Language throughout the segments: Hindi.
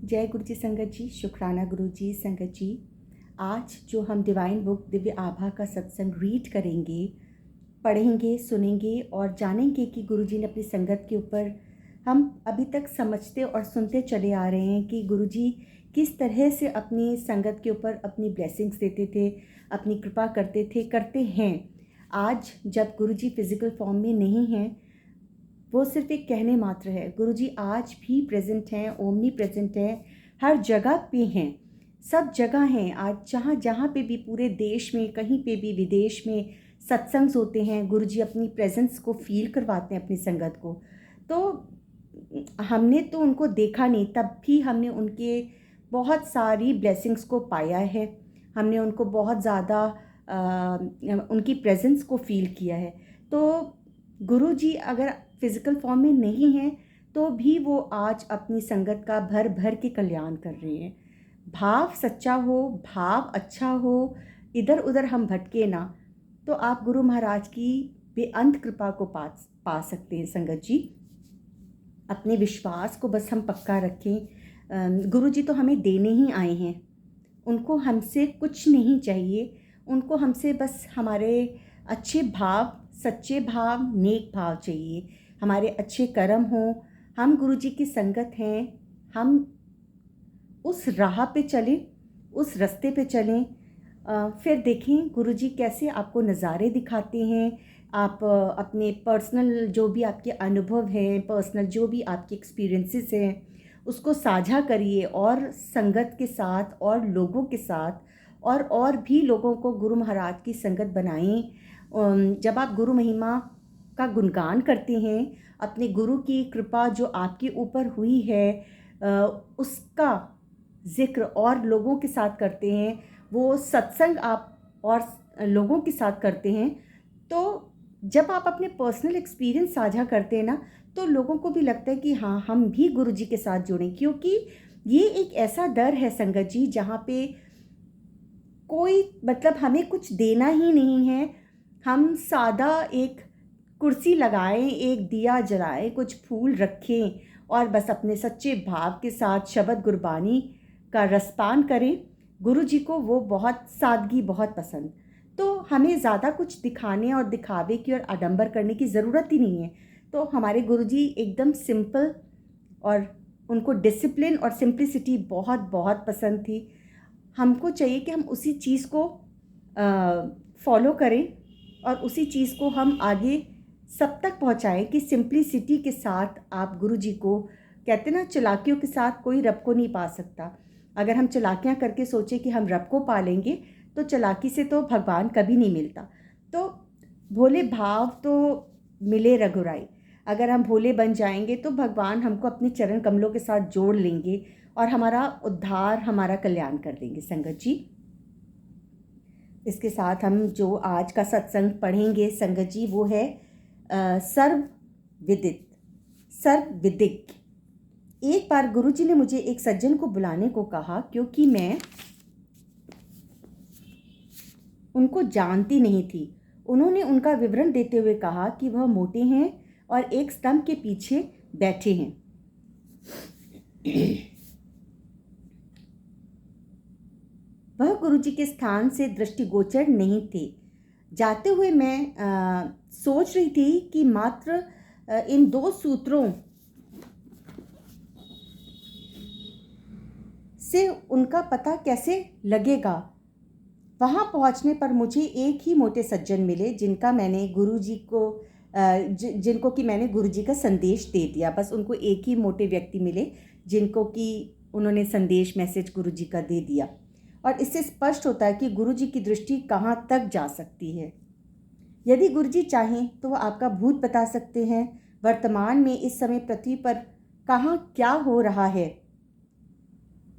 जय गुरु जी संगत जी, शुक्राना गुरु जी संगत जी। आज जो हम डिवाइन बुक दिव्य आभा का सत्संग रीड करेंगे, पढ़ेंगे, सुनेंगे और जानेंगे कि गुरु जी ने अपनी संगत के ऊपर हम अभी तक समझते और सुनते चले आ रहे हैं कि गुरु जी किस तरह से अपनी संगत के ऊपर अपनी ब्लेसिंग्स देते थे, अपनी कृपा करते हैं। आज जब गुरु जी फिजिकल फॉर्म में नहीं हैं, वो सिर्फ एक कहने मात्र है। गुरुजी आज भी प्रेजेंट हैं, ओमनी प्रेजेंट हैं, हर जगह पे हैं, सब जगह हैं। आज जहाँ जहाँ पे भी पूरे देश में, कहीं पे भी विदेश में सत्संग होते हैं, गुरुजी अपनी प्रेजेंस को फील करवाते हैं अपनी संगत को। तो हमने तो उनको देखा नहीं, तब भी हमने उनके बहुत सारी ब्लेसिंग्स को पाया है। हमने उनको बहुत ज़्यादा उनकी प्रेजेंस को फील किया है। तो गुरु जी अगर फिज़िकल फॉर्म में नहीं हैं तो भी वो आज अपनी संगत का भर भर के कल्याण कर रहे हैं। भाव सच्चा हो, भाव अच्छा हो, इधर उधर हम भटके ना, तो आप गुरु महाराज की बेअंत कृपा को पा सकते हैं संगत जी। अपने विश्वास को बस हम पक्का रखें। गुरु जी तो हमें देने ही आए हैं, उनको हमसे कुछ नहीं चाहिए। उनको हमसे बस हमारे अच्छे भाव, सच्चे भाव, नेक भाव चाहिए, हमारे अच्छे कर्म हों। हम गुरु जी की संगत हैं, हम उस राह पे चलें, उस रास्ते पे चलें। फिर देखें गुरु जी कैसे आपको नज़ारे दिखाते हैं। आप अपने पर्सनल जो भी आपके अनुभव हैं, पर्सनल जो भी आपके एक्सपीरियंसेस हैं, उसको साझा करिए और संगत के साथ और लोगों के साथ और भी लोगों को गुरु महाराज की संगत बनाएं। जब आप गुरु महिमा का गुणगान करते हैं, अपने गुरु की कृपा जो आपके ऊपर हुई है उसका जिक्र और लोगों के साथ करते हैं, वो सत्संग आप और लोगों के साथ करते हैं, तो जब आप अपने पर्सनल एक्सपीरियंस साझा करते हैं ना, तो लोगों को भी लगता है कि हाँ, हम भी गुरु जी के साथ जुड़ें। क्योंकि ये एक ऐसा दर है संगत जी जहाँ पे कोई मतलब हमें कुछ देना ही नहीं है। हम सादा एक कुर्सी लगाएं, एक दिया जलाएं, कुछ फूल रखें और बस अपने सच्चे भाव के साथ शब्द गुरबानी का रसपान करें। गुरु जी को वो बहुत सादगी बहुत पसंद। तो हमें ज़्यादा कुछ दिखाने और दिखावे की और आडंबर करने की ज़रूरत ही नहीं है। तो हमारे गुरु जी एकदम सिंपल, और उनको डिसिप्लिन और सिंप्लिसिटी बहुत बहुत पसंद थी। हमको चाहिए कि हम उसी चीज़ को फॉलो करें और उसी चीज़ को हम आगे सब तक पहुंचाएं कि सिंप्लिसिटी के साथ आप गुरु जी को, कहते ना चालाकियों के साथ कोई रब को नहीं पा सकता। अगर हम चालाकियां करके सोचें कि हम रब को पा लेंगे, तो चालाकी से तो भगवान कभी नहीं मिलता। तो भोले भाव तो मिले रघुराई। अगर हम भोले बन जाएंगे तो भगवान हमको अपने चरण कमलों के साथ जोड़ लेंगे और हमारा उद्धार, हमारा कल्याण कर देंगे संगत जी। इसके साथ हम जो आज का सत्संग पढ़ेंगे संगत जी, वो है सर्वविदित, सर्वविदिक। एक बार गुरु जी ने मुझे एक सज्जन को बुलाने को कहा, क्योंकि मैं उनको जानती नहीं थी। उन्होंने उनका विवरण देते हुए कहा कि वह मोटे हैं और एक स्तंभ के पीछे बैठे हैं। वह गुरुजी के स्थान से दृष्टिगोचर नहीं थे। जाते हुए मैं सोच रही थी कि मात्र इन दो सूत्रों से उनका पता कैसे लगेगा। वहाँ पहुँचने पर मुझे एक ही मोटे सज्जन मिले जिनका मैंने गुरुजी को जिनको कि मैंने गुरुजी का संदेश दे दिया। बस उनको एक ही मोटे व्यक्ति मिले जिनको कि उन्होंने संदेश, मैसेज गुरुजी का दे दिया। और इससे स्पष्ट होता है कि गुरुजी की दृष्टि कहाँ तक जा सकती है। यदि गुरुजी चाहें तो वह आपका भूत बता सकते हैं, वर्तमान में इस समय पृथ्वी पर कहाँ क्या हो रहा है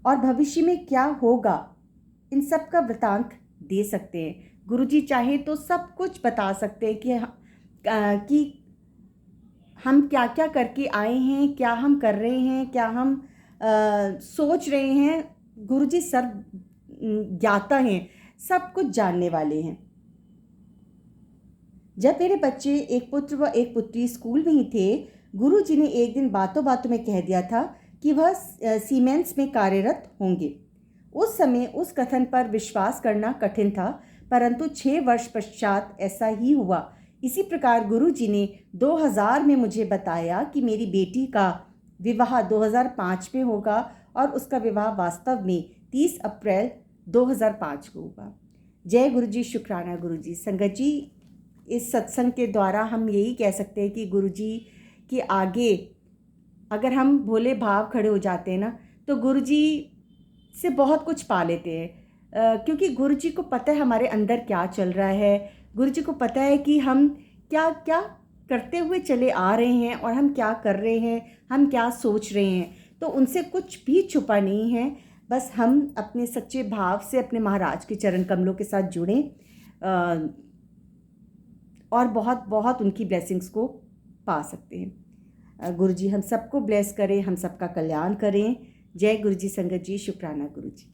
और भविष्य में क्या होगा, इन सब का वृतांत दे सकते हैं। गुरुजी चाहे तो सब कुछ बता सकते हैं कि हम क्या क्या करके आए हैं, क्या हम कर रहे हैं, क्या हम सोच रहे हैं। गुरुजी सर्व ज्ञाता हैं, सब कुछ जानने वाले हैं। जब मेरे बच्चे, एक पुत्र व एक पुत्री, स्कूल में ही थे, गुरुजी ने एक दिन बातों बातों में कह दिया था कि वह सीमेंस में कार्यरत होंगे। उस समय उस कथन पर विश्वास करना कठिन था, परंतु 6 वर्ष पश्चात ऐसा ही हुआ। इसी प्रकार गुरुजी ने 2000 में मुझे बताया कि मेरी बेटी का विवाह 2005 में होगा और उसका विवाह वास्तव में 30 अप्रैल 2005 को हुआ। जय गुरुजी, शुक्राना गुरुजी। संगत जी, इस सत्संग के द्वारा हम यही कह सकते हैं कि गुरुजी के आगे अगर हम भोले भाव खड़े हो जाते हैं ना, तो गुरुजी से बहुत कुछ पा लेते हैं, क्योंकि गुरुजी को पता है हमारे अंदर क्या चल रहा है। गुरुजी को पता है कि हम क्या क्या करते हुए चले आ रहे हैं और हम क्या कर रहे हैं, हम क्या सोच रहे हैं। तो उनसे कुछ भी छुपा नहीं है। बस हम अपने सच्चे भाव से अपने महाराज के चरण कमलों के साथ जुड़ें और बहुत बहुत उनकी ब्लेसिंग्स को पा सकते हैं। गुरुजी हम सबको ब्लेस करें, हम सबका कल्याण करें। जय गुरुजी संगत जी, शुक्राना गुरुजी।